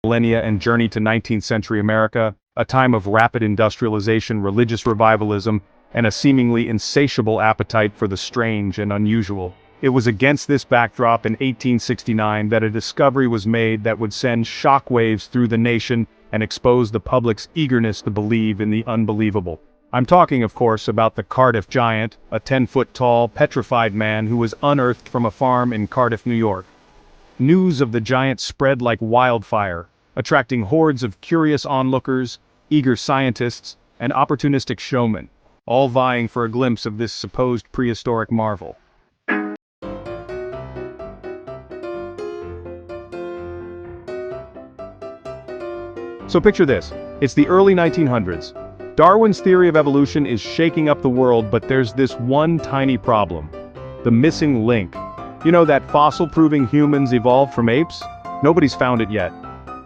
millennia and journey to 19th century America, a time of rapid industrialization, religious revivalism, and a seemingly insatiable appetite for the strange and unusual. It was against this backdrop in 1869 that a discovery was made that would send shockwaves through the nation and expose the public's eagerness to believe in the unbelievable. I'm talking, of course, about the Cardiff Giant, a 10-foot-tall, petrified man who was unearthed from a farm in Cardiff, New York. News of the giant spread like wildfire, attracting hordes of curious onlookers, eager scientists, and opportunistic showmen, all vying for a glimpse of this supposed prehistoric marvel. So picture this, it's the early 1900s. Darwin's theory of evolution is shaking up the world, but there's this one tiny problem. The missing link. You know that fossil proving humans evolved from apes? Nobody's found it yet.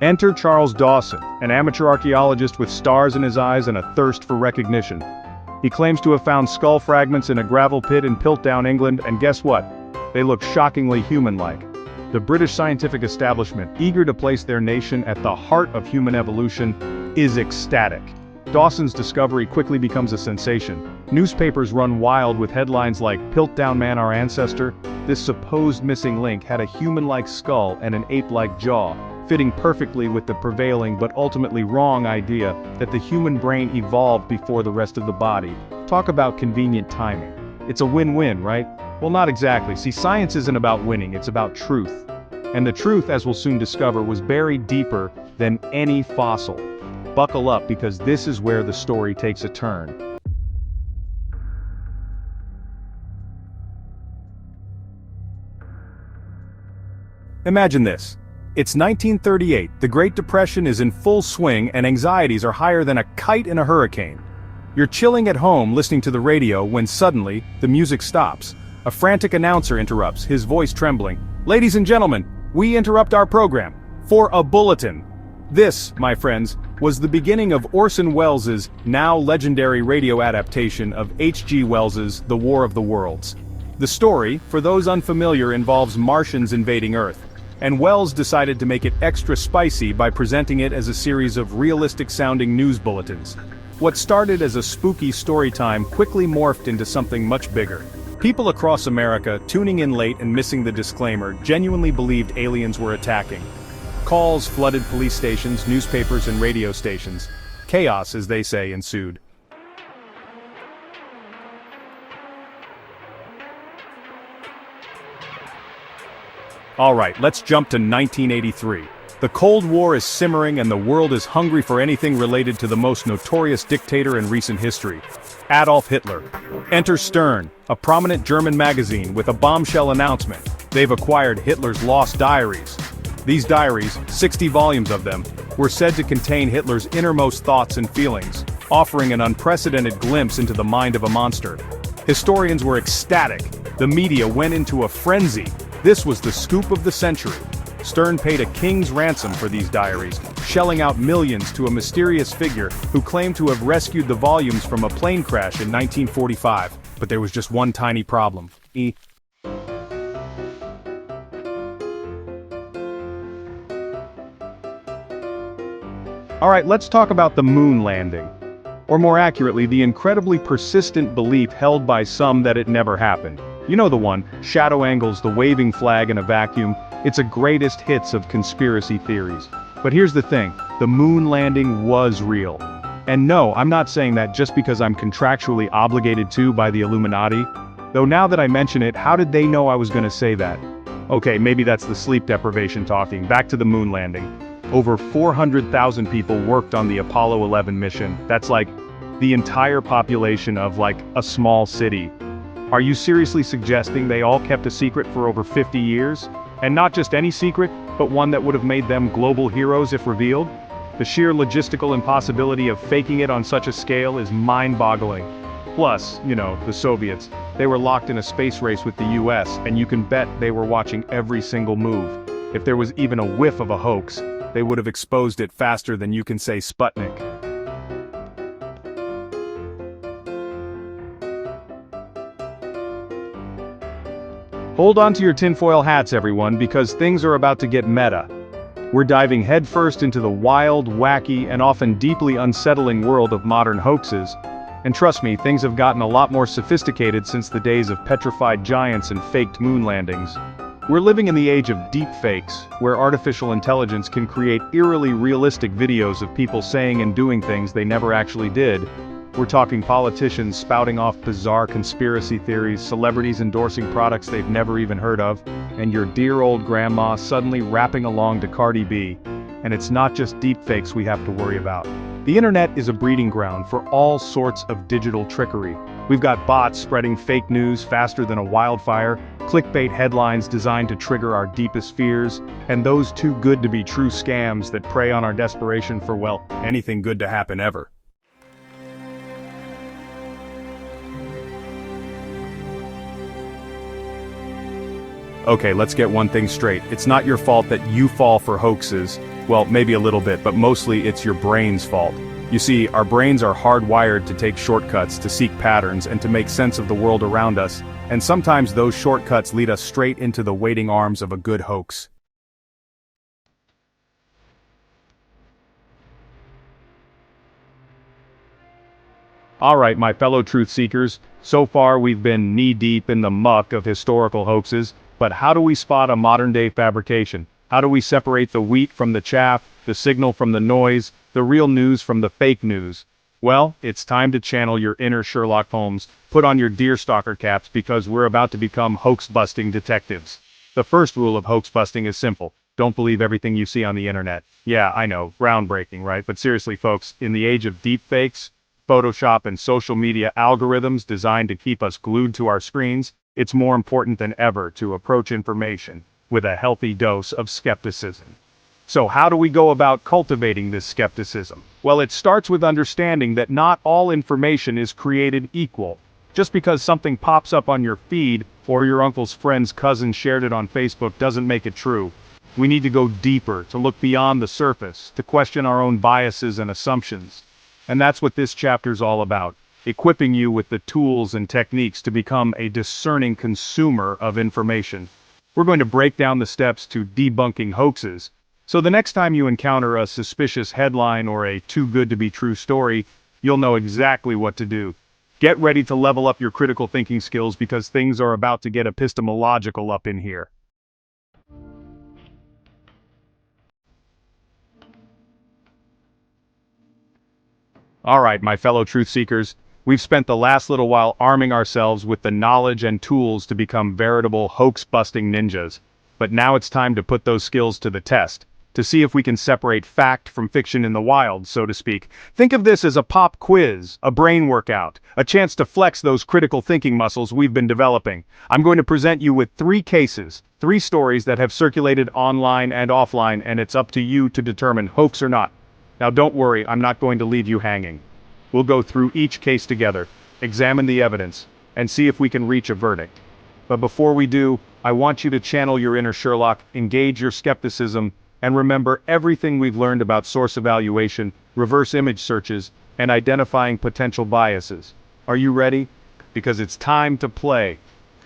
Enter Charles Dawson, an amateur archaeologist with stars in his eyes and a thirst for recognition. He claims to have found skull fragments in a gravel pit in Piltdown, England, and guess what? They look shockingly human-like. The British scientific establishment, eager to place their nation at the heart of human evolution, is ecstatic. Dawson's discovery quickly becomes a sensation. Newspapers run wild with headlines like, "Piltdown Man our ancestor." This supposed missing link had a human-like skull and an ape-like jaw, fitting perfectly with the prevailing but ultimately wrong idea that the human brain evolved before the rest of the body. Talk about convenient timing. It's a win-win, right? Well, not exactly. See, science isn't about winning, it's about truth. And the truth, as we'll soon discover, was buried deeper than any fossil. Buckle up, because this is where the story takes a turn. Imagine this. It's 1938, the Great Depression is in full swing and anxieties are higher than a kite in a hurricane. You're chilling at home listening to the radio when suddenly, the music stops. A frantic announcer interrupts, his voice trembling. "Ladies and gentlemen, we interrupt our program for a bulletin." This, my friends, was the beginning of Orson Welles' now legendary radio adaptation of H.G. Wells's The War of the Worlds. The story, for those unfamiliar, involves Martians invading Earth, and Welles decided to make it extra spicy by presenting it as a series of realistic-sounding news bulletins. What started as a spooky story time quickly morphed into something much bigger. People across America, tuning in late and missing the disclaimer, genuinely believed aliens were attacking. Calls flooded police stations, newspapers, and radio stations. Chaos, as they say, ensued. Alright, let's jump to 1983. The Cold War is simmering and the world is hungry for anything related to the most notorious dictator in recent history, Adolf Hitler. Enter Stern, a prominent German magazine, with a bombshell announcement. They've acquired Hitler's lost diaries. These diaries, 60 volumes of them, were said to contain Hitler's innermost thoughts and feelings, offering an unprecedented glimpse into the mind of a monster. Historians were ecstatic. The media went into a frenzy. This was the scoop of the century. Stern paid a king's ransom for these diaries, shelling out millions to a mysterious figure who claimed to have rescued the volumes from a plane crash in 1945. But there was just one tiny problem. Alright, let's talk about the moon landing. Or more accurately, the incredibly persistent belief held by some that it never happened. You know the one, shadow angles, the waving flag in a vacuum. It's a greatest hits of conspiracy theories. But here's the thing, the moon landing was real. And no, I'm not saying that just because I'm contractually obligated to by the Illuminati. Though now that I mention it, how did they know I was gonna say that? Okay, maybe that's the sleep deprivation talking. Back to the moon landing. Over 400,000 people worked on the Apollo 11 mission. That's like the entire population of like a small city. Are you seriously suggesting they all kept a secret for over 50 years? And not just any secret, but one that would have made them global heroes if revealed? The sheer logistical impossibility of faking it on such a scale is mind-boggling. Plus, you know, the Soviets. They were locked in a space race with the US, and you can bet they were watching every single move. If there was even a whiff of a hoax, they would have exposed it faster than you can say Sputnik. Hold on to your tinfoil hats, everyone, because things are about to get meta. We're diving headfirst into the wild, wacky, and often deeply unsettling world of modern hoaxes. And trust me, things have gotten a lot more sophisticated since the days of petrified giants and faked moon landings. We're living in the age of deepfakes, where artificial intelligence can create eerily realistic videos of people saying and doing things they never actually did. We're talking politicians spouting off bizarre conspiracy theories, celebrities endorsing products they've never even heard of, and your dear old grandma suddenly rapping along to Cardi B. And it's not just deepfakes we have to worry about. The internet is a breeding ground for all sorts of digital trickery. We've got bots spreading fake news faster than a wildfire, clickbait headlines designed to trigger our deepest fears, and those too good to be true scams that prey on our desperation for, well, anything good to happen ever. Okay, let's get one thing straight. It's not your fault that you fall for hoaxes. Well, maybe a little bit, but mostly it's your brain's fault. You see, our brains are hardwired to take shortcuts, to seek patterns, and to make sense of the world around us, and sometimes those shortcuts lead us straight into the waiting arms of a good hoax. Alright, my fellow truth seekers, so far we've been knee-deep in the muck of historical hoaxes, but how do we spot a modern-day fabrication? How do we separate the wheat from the chaff, the signal from the noise, the real news from the fake news? Well, it's time to channel your inner Sherlock Holmes, put on your deerstalker caps because we're about to become hoax-busting detectives. The first rule of hoax-busting is simple. Don't believe everything you see on the internet. Yeah, I know, groundbreaking, right? But seriously, folks, in the age of deepfakes, Photoshop and social media algorithms designed to keep us glued to our screens, it's more important than ever to approach information with a healthy dose of skepticism. So how do we go about cultivating this skepticism? Well, it starts with understanding that not all information is created equal. Just because something pops up on your feed or your uncle's friend's cousin shared it on Facebook doesn't make it true. We need to go deeper, to look beyond the surface, to question our own biases and assumptions. And that's what this chapter's all about, equipping you with the tools and techniques to become a discerning consumer of information. We're going to break down the steps to debunking hoaxes, so the next time you encounter a suspicious headline or a too-good-to-be-true story, you'll know exactly what to do. Get ready to level up your critical thinking skills because things are about to get epistemological up in here. Alright, my fellow truth seekers, we've spent the last little while arming ourselves with the knowledge and tools to become veritable hoax-busting ninjas. But now it's time to put those skills to the test, to see if we can separate fact from fiction in the wild, so to speak. Think of this as a pop quiz, a brain workout, a chance to flex those critical thinking muscles we've been developing. I'm going to present you with 3 cases, 3 stories that have circulated online and offline, and it's up to you to determine hoax or not. Now don't worry, I'm not going to leave you hanging. We'll go through each case together, examine the evidence, and see if we can reach a verdict. But before we do, I want you to channel your inner Sherlock, engage your skepticism, and remember everything we've learned about source evaluation, reverse image searches, and identifying potential biases. Are you ready? Because it's time to play.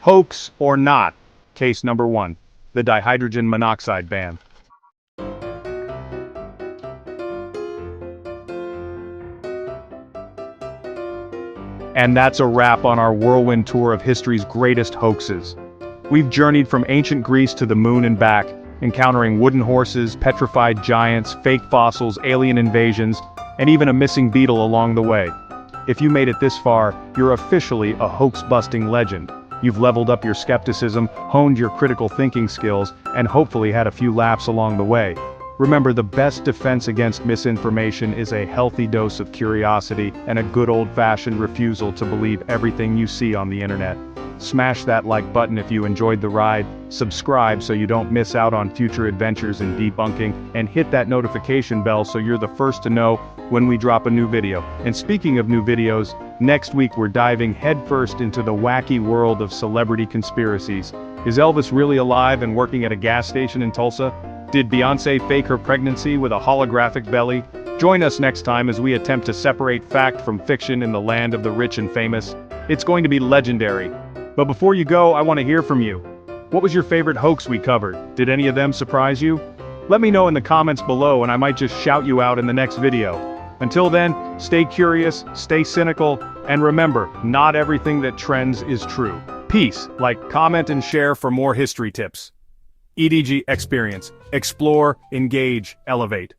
Hoax or not? Case number 1. The dihydrogen monoxide ban. And that's a wrap on our whirlwind tour of history's greatest hoaxes. We've journeyed from ancient Greece to the moon and back, encountering wooden horses, petrified giants, fake fossils, alien invasions, and even a missing beetle along the way. If you made it this far, you're officially a hoax-busting legend. You've leveled up your skepticism, honed your critical thinking skills, and hopefully had a few laughs along the way. Remember, the best defense against misinformation is a healthy dose of curiosity and a good old-fashioned refusal to believe everything you see on the internet. Smash that like button if you enjoyed the ride, subscribe so you don't miss out on future adventures in debunking, and hit that notification bell so you're the first to know when we drop a new video. And speaking of new videos, next week we're diving headfirst into the wacky world of celebrity conspiracies. Is Elvis really alive and working at a gas station in Tulsa? Did Beyoncé fake her pregnancy with a holographic belly? Join us next time as we attempt to separate fact from fiction in the land of the rich and famous. It's going to be legendary. But before you go, I want to hear from you. What was your favorite hoax we covered? Did any of them surprise you? Let me know in the comments below and I might just shout you out in the next video. Until then, stay curious, stay cynical, and remember, not everything that trends is true. Peace. Like, comment, and share for more history tips. EDG Experience. Explore, engage, elevate.